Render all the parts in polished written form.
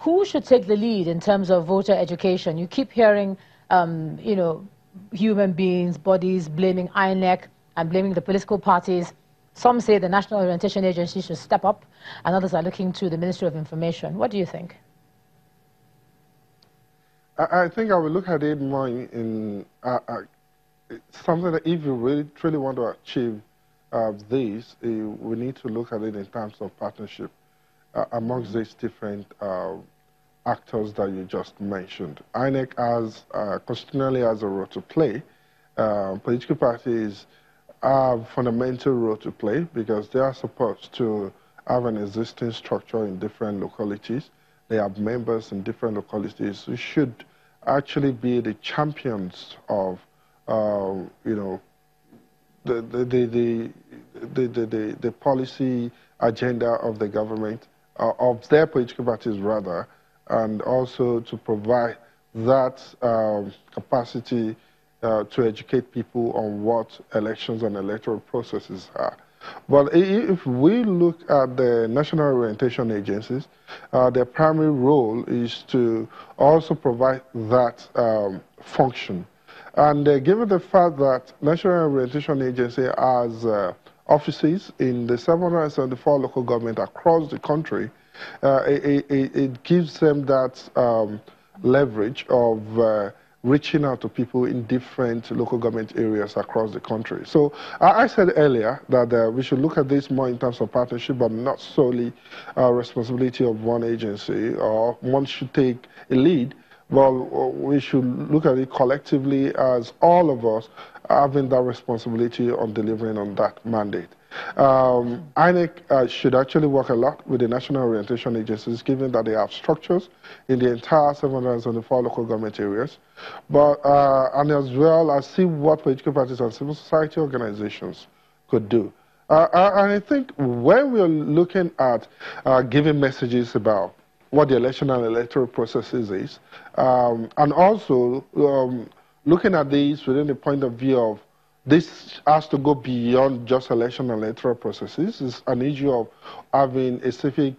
who should take the lead in terms of voter education? You keep hearing, you know, human beings, bodies blaming INEC and blaming the political parties. Some say the National Orientation Agency should step up, and others are looking to the Ministry of Information. What do you think? I think I will look at it more in something that if you really truly want to achieve this, we need to look at it in terms of partnership amongst these different actors that you just mentioned. INEC constitutionally has a role to play. Political parties have fundamental role to play because they are supposed to have an existing structure in different localities. They have members in different localities who should actually be the champions of, you know, the policy agenda of the government, of their political parties rather, and also to provide that capacity to educate people on what elections and electoral processes are. But if we look at the national orientation agencies, their primary role is to also provide that function. And given the fact that National Orientation Agency has offices in the 774 local government across the country, it gives them that leverage of reaching out to people in different local government areas across the country. So I said earlier that we should look at this more in terms of partnership, but not solely responsibility of one agency, or one should take a lead. Well, we should look at it collectively as all of us having that responsibility on delivering on that mandate. INEC should actually work a lot with the national orientation agencies, given that they have structures in the entire 774 local government areas, but and as well as see what political parties and civil society organizations could do. And I think when we're looking at giving messages about what the election and electoral processes is, and also looking at these within the point of view of this has to go beyond just election and electoral processes. It's an issue of having a civic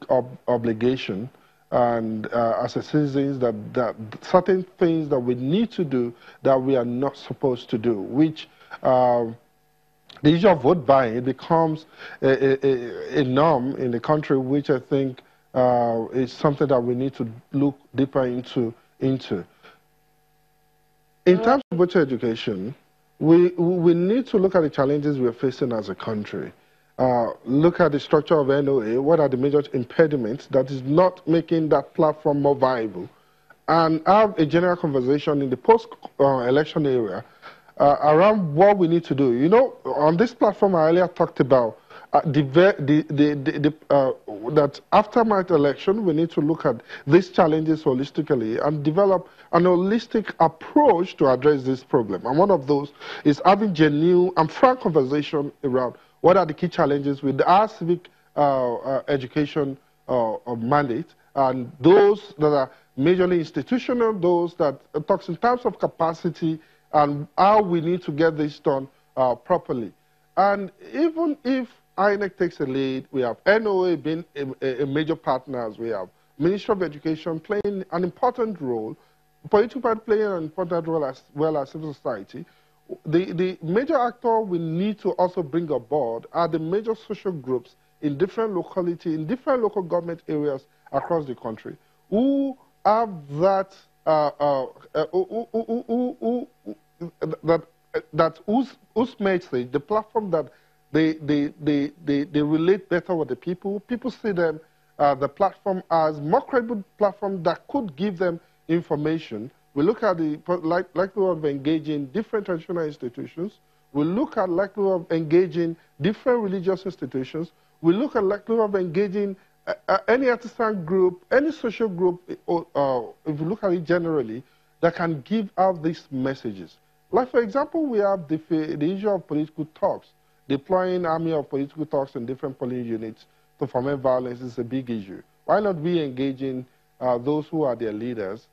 obligation, and as a citizens, that certain things that we need to do that we are not supposed to do, which the issue of vote buying, it becomes a norm in the country, which I think is something that we need to look deeper into. In terms of voter education, we need to look at the challenges we're facing as a country. Look at the structure of NOA, what are the major impediments that is not making that platform more viable, and have a general conversation in the post-election area around what we need to do. You know, on this platform I earlier talked about that after my election, we need to look at these challenges holistically and develop an holistic approach to address this problem. And one of those is having genuine and frank conversation around what are the key challenges with our civic education mandate, and those that are majorly institutional, those that talks in terms of capacity and how we need to get this done properly. And even if INEC takes a lead, we have NOA being a major partner, we have Ministry of Education playing an important role, political party playing an important role, as well as civil society. The major actor we need to also bring aboard are the major social groups in different localities, in different local government areas across the country, who have that, whose message, the platform that they relate better with the people. People see them, the platform, as more credible platform that could give them information. We look at the likelihood of engaging different traditional institutions. We look at likelihood of engaging different religious institutions. We look at likelihood of engaging any artisan group, any social group, if you look at it generally, that can give out these messages. Like, for example, we have the issue of political talks. Deploying army of political talks in different polling units to foment violence is a big issue. Why not we engaging those who are their leaders,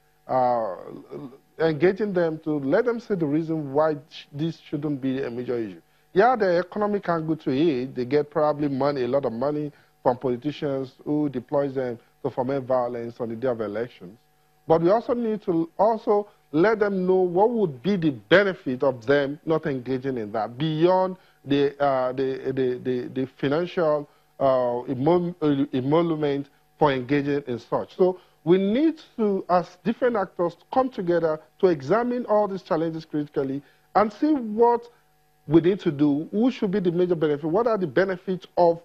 engaging them to let them say the reason why this shouldn't be a major issue? Yeah, the economic angle to it, they get probably money, a lot of money from politicians who deploys them to foment violence on the day of elections. But we also need to also let them know what would be the benefit of them not engaging in that beyond the financial emolument for engaging in such. So we need to, as different actors, come together to examine all these challenges critically and see what we need to do, who should be the major benefit, what are the benefits of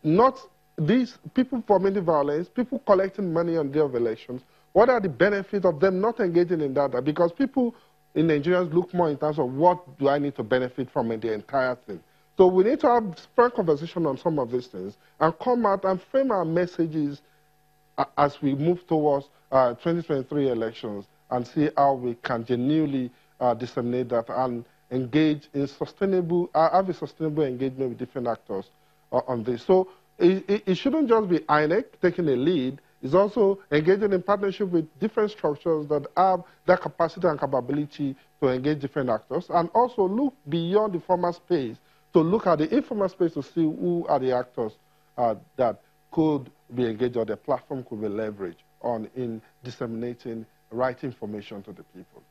not these people fomenting violence, people collecting money on the day of elections, what are the benefits of them not engaging in that? Because people in Nigerians look more in terms of what do I need to benefit from in the entire thing. So we need to have frank conversation on some of these things and come out and frame our messages as we move towards 2023 elections and see how we can genuinely disseminate that and engage in sustainable, have a sustainable engagement with different actors on this. So it shouldn't just be INEC taking a lead. It's also engaging in partnership with different structures that have that capacity and capability to engage different actors, and also look beyond the formal space to look at the informal space to see who are the actors that could be engaged or the platform could be leveraged on in disseminating right information to the people.